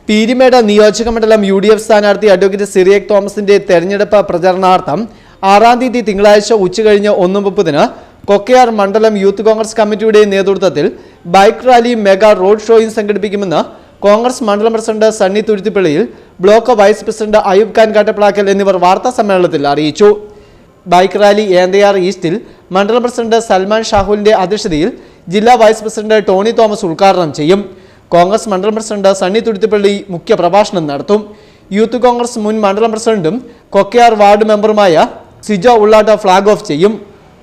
പീരിമേട് നിയോജകമണ്ഡലം UDF സ്ഥാനാർത്ഥി advocate Cyriac തോമസിന്റെ തെരഞ്ഞെടുപ്പ് പ്രചരണാർത്ഥം 6-ാം തീയതി തിങ്കളാഴ്ച ഉച്ചകഴിഞ്ഞ് 1:30-ന് കൊക്കയാർ മണ്ഡലം യൂത്ത് കോൺഗ്രസ് കമ്മിറ്റിയുടെ നേതൃത്വത്തിൽ ബൈക്ക് റാലി മെഗാ റോഡ് ഷോയും സംഘടിപ്പിക്കുമെന്ന് കോൺഗ്രസ് മണ്ഡലം പ്രസിഡന്റ് സണ്ണി തുരുത്തിപ്പള്ളിയിൽ, block vice president Ayub Khan Kattaplakkal എന്നിവർ വാർത്താ സമ്മേളനത്തിൽ അറിയിച്ചു. ബൈക്ക് റാലി ഏന്തയാർ ഈസ്റ്റിൽ മണ്ഡലം പ്രസിഡന്റ് സൽമാൻ ഷാഹുലിന്റെ അധ്യക്ഷതയിൽ ജില്ലാ വൈസ് പ്രസിഡന്റ് ടോണി തോമസ് ഉദ്ഘാടനം ചെയ്യും. കോൺഗ്രസ് മണ്ഡലം പ്രസിഡന്റ് സണ്ണി തുരുത്തിപ്പള്ളി മുഖ്യ പ്രഭാഷണം നടത്തും. യൂത്ത് കോൺഗ്രസ് മുൻ മണ്ഡലം പ്രസിഡന്റും കൊക്കയാർ വാർഡ് മെമ്പറുമായ സിജോ ഉള്ളാട്ട ഫ്ളാഗ് ഓഫ് ചെയ്യും.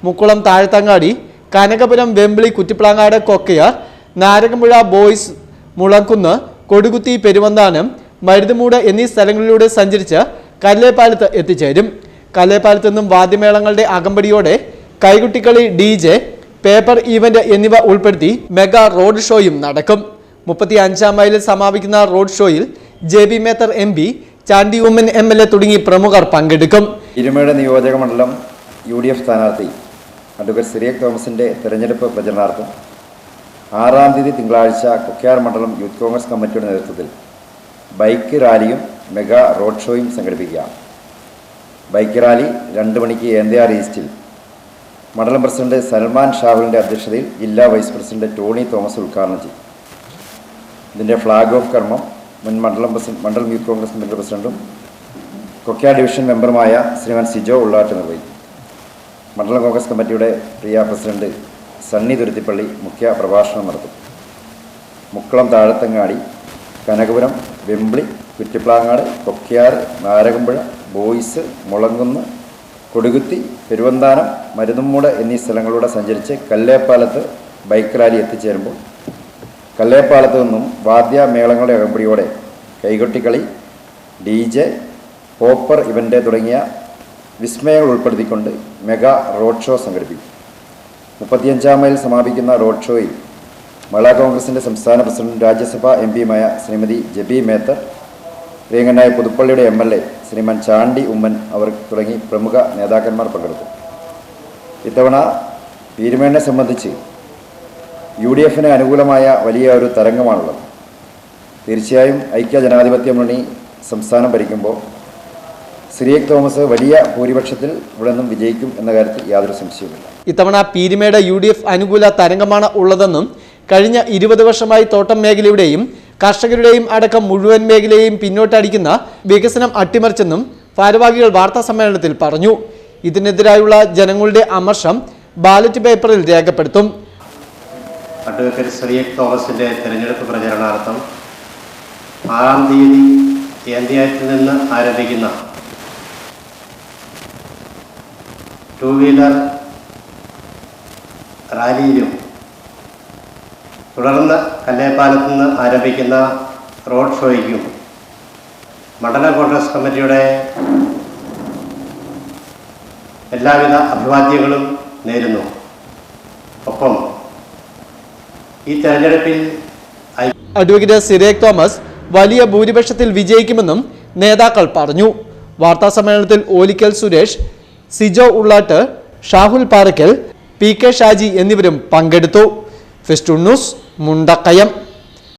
മുക്കുളം താഴത്തങ്ങാടി, കനകപുരം, വെമ്പിളി, കുറ്റിപ്ലാങ്ങാട്, കൊക്കയാർ, നാരകമ്പുഴ ബോയ്സ്, മുളക്കുന്ന്, കൊടുകുത്തി, പെരുവന്താനം, മരുതുമൂട് എന്നീ സ്ഥലങ്ങളിലൂടെ സഞ്ചരിച്ച് കല്ലേപ്പാലത്ത് എത്തിച്ചേരും. കല്ലേപ്പാലത്ത് നിന്നും വാദ്യമേളങ്ങളുടെ അകമ്പടിയോടെ കൈകുട്ടിക്കളി, DJ, പേപ്പർ ഈവന്റ് എന്നിവ ഉൾപ്പെടുത്തി മെഗാ റോഡ് ഷോയും നടക്കും. 35-ാം മൈലിൽ സമാപിക്കുന്ന റോഡ് ഷോയിൽ JB Mather MP, Chandy Oommen MLA തുടങ്ങി പ്രമുഖർ പങ്കെടുക്കും. പീരിമേട് നിയോജക മണ്ഡലം UDF സ്ഥാനാർത്ഥി അഡ്വക്കേറ്റ് സിറിയക് തോമസിന്റെ തെരഞ്ഞെടുപ്പ് പ്രചരണാർത്ഥം 6-ാം തീയതി തിങ്കളാഴ്ച കൊക്കയാർ മണ്ഡലം യൂത്ത് കോൺഗ്രസ് കമ്മിറ്റിയുടെ നേതൃത്വത്തിൽ ബൈക്ക് റാലിയും മെഗാ റോഡ് ഷോയും സംഘടിപ്പിക്കുക. ബൈക്ക് റാലി 2 മണിക്ക് ഏന്തയാർ ഈസ്റ്റിൽ മണ്ഡലം പ്രസിഡന്റ് സൽമാൻ ഷാഹുലിൻ്റെ അധ്യക്ഷതയിൽ ജില്ലാ വൈസ് പ്രസിഡന്റ് ടോണി തോമസ് ഉദ്ഘാടനം ചെയ്യും. ഇതിൻ്റെ ഫ്ളാഗ് ഓഫ് കർമ്മം മുൻ മണ്ഡലം യൂത്ത് കോൺഗ്രസ് കമ്മിറ്റി പ്രസിഡന്റും കൊക്കയാർ ഡിവിഷൻ മെമ്പറുമായ ശ്രീമാൻ സിജോ ഉള്ളാട്ട് നിർവഹിക്കും. മണ്ഡലം കോൺഗ്രസ് കമ്മിറ്റിയുടെ പ്രിയ പ്രസിഡന്റ് സണ്ണി തുരുത്തിപ്പള്ളി മുഖ്യ പ്രഭാഷണം നടത്തും. മുക്കുളം താഴത്തങ്ങാടി, കനകപുരം, വെമ്പിളി, കുറ്റിപ്ലാങ്ങാട്, കൊക്കയാർ, നാരകമ്പുഴ ബോയ്സ്, മുളങ്കുന്ന്, കൊടുകുത്തി, പെരുവന്താനം, മരുതുമൂട് എന്നീ സ്ഥലങ്ങളിലൂടെ സഞ്ചരിച്ച് കല്ലേപ്പാലത്ത് ബൈക്ക് റാലി എത്തിച്ചേരുമ്പോൾ കല്ലേപ്പാലത്ത് നിന്നും വാദ്യമേളങ്ങളുടെ അകമ്പടിയോടെ കൈകൊട്ടിക്കളി, DJ, പോപ്പർ ഇവന്റ് തുടങ്ങിയ വിസ്മയങ്ങൾ ഉൾപ്പെടുത്തിക്കൊണ്ട് മെഗാ റോഡ് ഷോ സംഘടിപ്പിക്കും. 35-ാം മൈൽ സമാപിക്കുന്ന റോഡ് ഷോയിൽ മഹിളാ കോൺഗ്രസിൻ്റെ സംസ്ഥാന പ്രസിഡന്റും രാജ്യസഭാ MPയുമായ ശ്രീമതി JB മേത്തർ, പ്രിയങ്കനായ പുതുപ്പള്ളിയുടെ MLA ശ്രീമാൻ ചാണ്ടി ഉമ്മൻ അവർ തുടങ്ങി പ്രമുഖ നേതാക്കന്മാർ പങ്കെടുക്കും. ഇത്തവണ പീരിമേടിനെ സംബന്ധിച്ച് UDFന് അനുകൂലമായ വലിയ ഒരു തരംഗമാണുള്ളത്. തീർച്ചയായും ഐക്യ ജനാധിപത്യ മുന്നണി സംസ്ഥാനം ഭരിക്കുമ്പോൾ സിറിയക് തോമസ് വലിയ ഭൂരിപക്ഷത്തിൽ ഇവിടെ നിന്നും വിജയിക്കും എന്ന കാര്യത്തിൽ യാതൊരു സംശയവുമില്ല. ഇത്തവണ പീരിമേട് UDF അനുകൂല തരംഗമാണ് ഉള്ളതെന്നും കഴിഞ്ഞ 20 വർഷമായി തോട്ടം മേഖലയുടെയും കർഷകരുടെയും അടക്കം മുഴുവൻ മേഖലയെയും പിന്നോട്ടടിക്കുന്ന വികസനം അട്ടിമറിച്ചെന്നും ഭാരവാഹികൾ വാർത്താ സമ്മേളനത്തിൽ പറഞ്ഞു. ഇതിനെതിരായുള്ള ജനങ്ങളുടെ അമർഷം ബാലറ്റ് പേപ്പറിൽ രേഖപ്പെടുത്തും. അഡ്വക്കേറ്റ് സിറിയക് തോമസിന്റെ തെരഞ്ഞെടുപ്പ് പ്രചരണാർത്ഥം 6-ാം തീയതി ഏന്തയാറ്റിൽ നിന്ന് ആരംഭിക്കുന്ന 2 വീലർ റാലിയിലും തുടർന്ന് കല്ലേപ്പാലത്ത് നിന്ന് ആരംഭിക്കുന്ന റോഡ് ഷോയ്ക്കും മണ്ഡലം കോൺഗ്രസ് കമ്മിറ്റിയുടെ എല്ലാവിധ അഭിവാദ്യങ്ങളും നേരുന്നു. ഒപ്പം ഈ തെരഞ്ഞെടുപ്പിൽ അഡ്വക്കേറ്റ് സിറിയക് തോമസ് വലിയ ഭൂരിപക്ഷത്തിൽ വിജയിക്കുമെന്നും നേതാക്കൾ പറഞ്ഞു. വാർത്താ സമ്മേളനത്തിൽ ഓലിക്കൽ സുരേഷ്, സിജോ ഉള്ളാട്ട്, ഷാഹുൽ പാറയ്ക്കൽ, PK ഷാജി എന്നിവരും പങ്കെടുത്തു. Festoon news, Mundakayam.